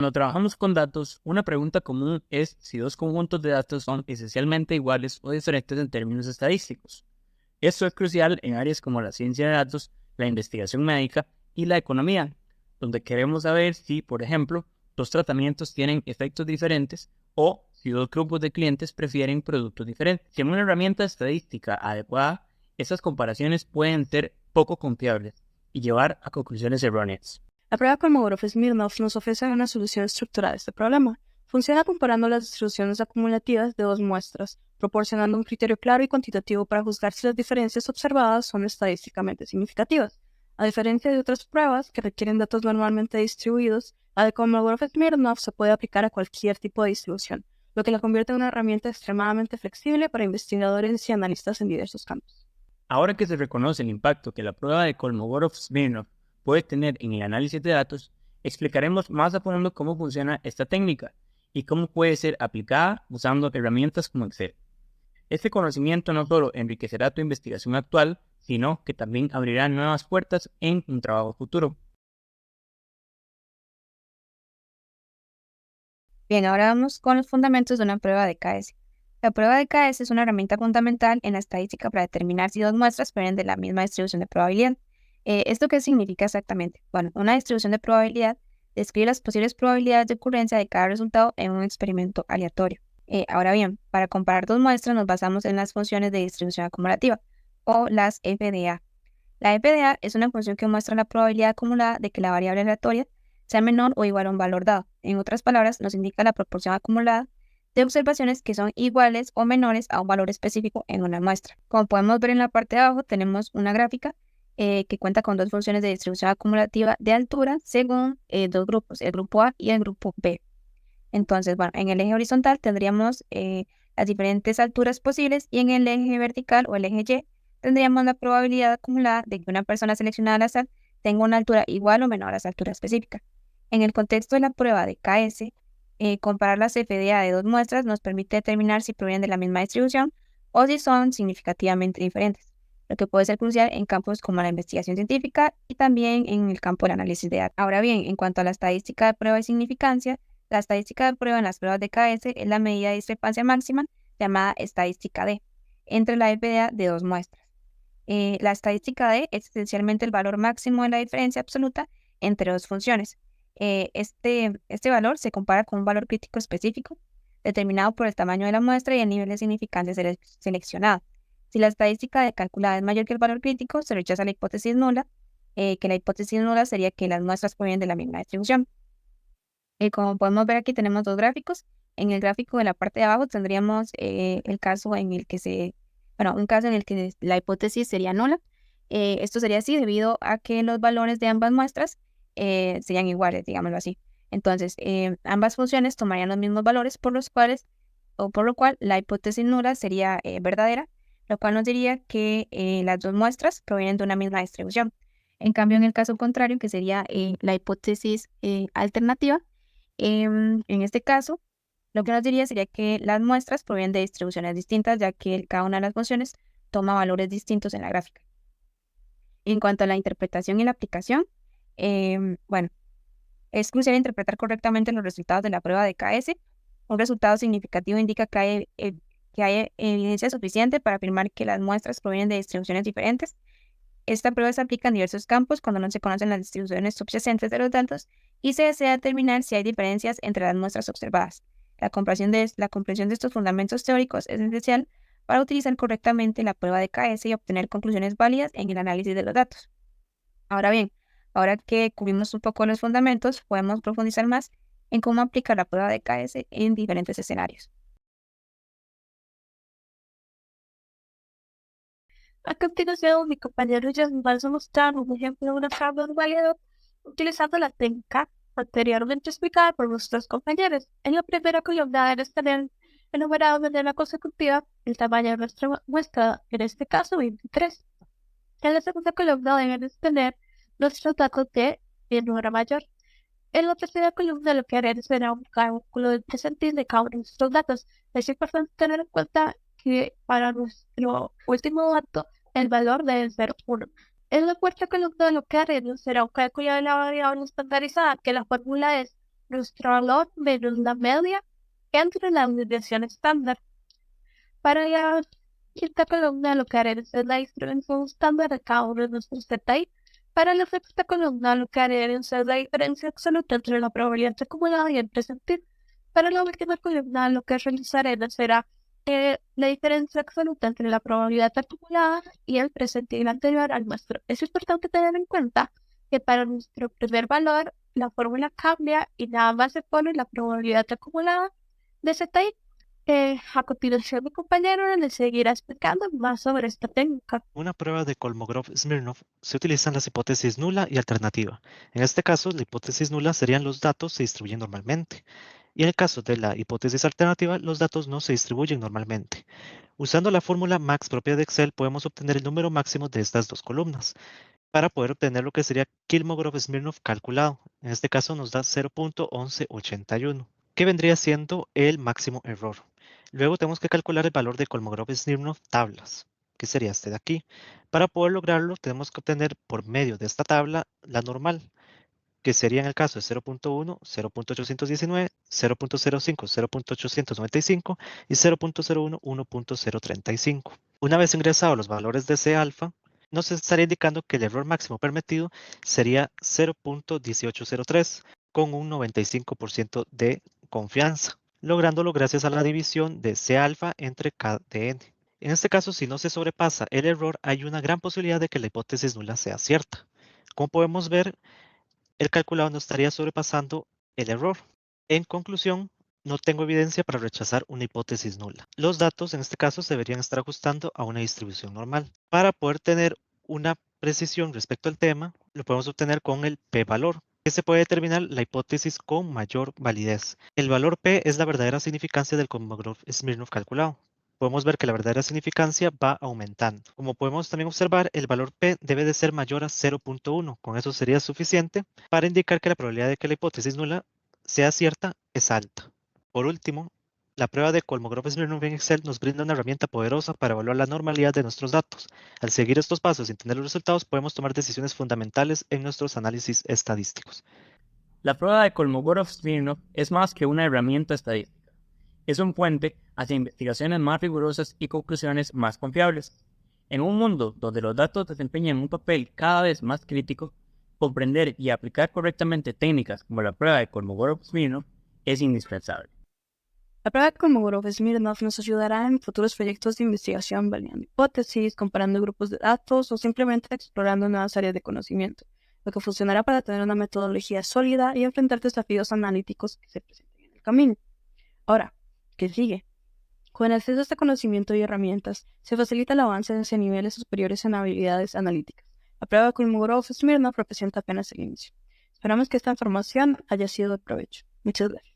Cuando trabajamos con datos, una pregunta común es si dos conjuntos de datos son esencialmente iguales o diferentes en términos estadísticos. Esto es crucial en áreas como la ciencia de datos, la investigación médica y la economía, donde queremos saber si, por ejemplo, dos tratamientos tienen efectos diferentes o si dos grupos de clientes prefieren productos diferentes. Sin una herramienta estadística adecuada, esas comparaciones pueden ser poco confiables y llevar a conclusiones erróneas. La prueba Kolmogorov-Smirnov nos ofrece una solución estructurada a este problema. Funciona comparando las distribuciones acumulativas de dos muestras, proporcionando un criterio claro y cuantitativo para juzgar si las diferencias observadas son estadísticamente significativas. A diferencia de otras pruebas que requieren datos normalmente distribuidos, la de Kolmogorov-Smirnov se puede aplicar a cualquier tipo de distribución, lo que la convierte en una herramienta extremadamente flexible para investigadores y analistas en diversos campos. Ahora que se reconoce el impacto que la prueba de Kolmogorov-Smirnov puede tener en el análisis de datos, explicaremos más a fondo cómo funciona esta técnica y cómo puede ser aplicada usando herramientas como Excel. Este conocimiento no solo enriquecerá tu investigación actual, sino que también abrirá nuevas puertas en un trabajo futuro. Bien, ahora vamos con los fundamentos de una prueba de KS. La prueba de KS es una herramienta fundamental en la estadística para determinar si dos muestras provienen de la misma distribución de probabilidad. ¿Esto qué significa exactamente? Bueno, una distribución de probabilidad describe las posibles probabilidades de ocurrencia de cada resultado en un experimento aleatorio. Ahora bien, para comparar dos muestras nos basamos en las funciones de distribución acumulativa o las FDA. La FDA es una función que muestra la probabilidad acumulada de que la variable aleatoria sea menor o igual a un valor dado. En otras palabras, nos indica la proporción acumulada de observaciones que son iguales o menores a un valor específico en una muestra. Como podemos ver en la parte de abajo, tenemos una gráfica que cuenta con dos funciones de distribución acumulativa de altura según dos grupos, el grupo A y el grupo B. Entonces, bueno, en el eje horizontal tendríamos las diferentes alturas posibles y en el eje vertical o el eje Y tendríamos la probabilidad acumulada de que una persona seleccionada al azar tenga una altura igual o menor a esa altura específica. En el contexto de la prueba de KS, comparar las FDA de dos muestras nos permite determinar si provienen de la misma distribución o si son significativamente diferentes, lo que puede ser crucial en campos como la investigación científica y también en el campo del análisis de datos. Ahora bien, en cuanto a la estadística de prueba y significancia, la estadística de prueba en las pruebas de KS es la medida de discrepancia máxima llamada estadística D entre la FDA de dos muestras. La estadística D es esencialmente el valor máximo de la diferencia absoluta entre dos funciones. Este valor se compara con un valor crítico específico determinado por el tamaño de la muestra y el nivel de significancia seleccionado. Si la estadística D calculada es mayor que el valor crítico, se rechaza la hipótesis nula, que la hipótesis nula sería que las muestras provienen de la misma distribución. Como podemos ver aquí tenemos dos gráficos. En el gráfico de la parte de abajo tendríamos el caso en el que un caso en el que la hipótesis sería nula. Esto sería así debido a que los valores de ambas muestras serían iguales, digámoslo así. Entonces, ambas funciones tomarían los mismos valores por lo cual la hipótesis nula sería verdadera, lo cual nos diría que las dos muestras provienen de una misma distribución. En cambio, en el caso contrario, que sería la hipótesis alternativa, en este caso, lo que nos diría sería que las muestras provienen de distribuciones distintas, ya que cada una de las funciones toma valores distintos en la gráfica. En cuanto a la interpretación y la aplicación, bueno, es crucial interpretar correctamente los resultados de la prueba de KS. Un resultado significativo indica que hay evidencia suficiente para afirmar que las muestras provienen de distribuciones diferentes. Esta prueba se aplica en diversos campos cuando no se conocen las distribuciones subyacentes de los datos y se desea determinar si hay diferencias entre las muestras observadas. La comprensión de estos fundamentos teóricos es esencial para utilizar correctamente la prueba de KS y obtener conclusiones válidas en el análisis de los datos. Ahora bien, ahora que cubrimos un poco los fundamentos, podemos profundizar más en cómo aplicar la prueba de KS en diferentes escenarios. A continuación, mi compañero Jasmine va a mostrar un ejemplo de una tabla de validador utilizando la técnica anteriormente explicada por nuestros compañeros. En la primera columna debes tener enumerado de manera consecutiva el tamaño de nuestra muestra, en este caso 23. En la segunda columna debes tener nuestros datos de el número mayor. En la tercera columna lo que haré será un cálculo del percentil de cada uno de nuestros datos. Es importante tener en cuenta que para nuestro último dato el valor debe ser 1. En la cuarta columna lo que haremos será un cálculo de la variable estandarizada, que la fórmula es nuestro valor menos la media entre la desviación estándar. Para la quinta columna lo que haré es la distribución estándar de cada uno de nuestros ZI. Para la sexta columna lo que haré es la diferencia absoluta entre la probabilidad acumulada y el presente. Para la última columna lo que realizaré será la diferencia absoluta entre la probabilidad acumulada y el presente y el anterior al nuestro. Es importante tener en cuenta que para nuestro primer valor la fórmula cambia y nada más se pone la probabilidad acumulada de ZI. A continuación mi compañero les seguirá explicando más sobre esta técnica. Una prueba de Kolmogorov-Smirnov se utilizan las hipótesis nula y alternativa. En este caso, la hipótesis nula serían los datos se distribuyen normalmente. Y en el caso de la hipótesis alternativa, los datos no se distribuyen normalmente. Usando la fórmula max propia de Excel, podemos obtener el número máximo de estas dos columnas para poder obtener lo que sería Kolmogorov-Smirnov calculado. En este caso nos da 0.1181, que vendría siendo el máximo error. Luego tenemos que calcular el valor de Kolmogorov-Smirnov tablas, que sería este de aquí. Para poder lograrlo, tenemos que obtener por medio de esta tabla la normal, que sería en el caso de 0.1, 0.819, 0.05, 0.895 y 0.01, 1.035. Una vez ingresados los valores de C alfa, nos estaría indicando que el error máximo permitido sería 0.1803 con un 95% de confianza, lográndolo gracias a la división de C alfa entre K de N. En este caso, si no se sobrepasa el error, hay una gran posibilidad de que la hipótesis nula sea cierta. Como podemos ver, el calculado no estaría sobrepasando el error. En conclusión, no tengo evidencia para rechazar una hipótesis nula. Los datos en este caso se deberían estar ajustando a una distribución normal. Para poder tener una precisión respecto al tema, lo podemos obtener con el p-valor, que se puede determinar la hipótesis con mayor validez. El valor p es la verdadera significancia del Kolmogorov-Smirnov calculado. Podemos ver que la verdadera significancia va aumentando. Como podemos también observar, el valor p debe de ser mayor a 0.1. Con eso sería suficiente para indicar que la probabilidad de que la hipótesis nula sea cierta es alta. Por último, la prueba de Kolmogorov-Smirnov en Excel nos brinda una herramienta poderosa para evaluar la normalidad de nuestros datos. Al seguir estos pasos y entender los resultados, podemos tomar decisiones fundamentales en nuestros análisis estadísticos. La prueba de Kolmogorov-Smirnov es más que una herramienta estadística. Es un puente hacia investigaciones más rigurosas y conclusiones más confiables. En un mundo donde los datos desempeñan un papel cada vez más crítico, comprender y aplicar correctamente técnicas como la prueba de Kolmogorov-Smirnov es indispensable. La prueba de Kolmogorov-Smirnov nos ayudará en futuros proyectos de investigación validando hipótesis, comparando grupos de datos o simplemente explorando nuevas áreas de conocimiento, lo que funcionará para tener una metodología sólida y enfrentar desafíos analíticos que se presenten en el camino. Ahora, ¿qué sigue? Con el acceso a este conocimiento y herramientas, se facilita el avance hacia niveles superiores en habilidades analíticas. La prueba de Kolmogorov-Smirnov representa apenas el inicio. Esperamos que esta información haya sido de provecho. Muchas gracias.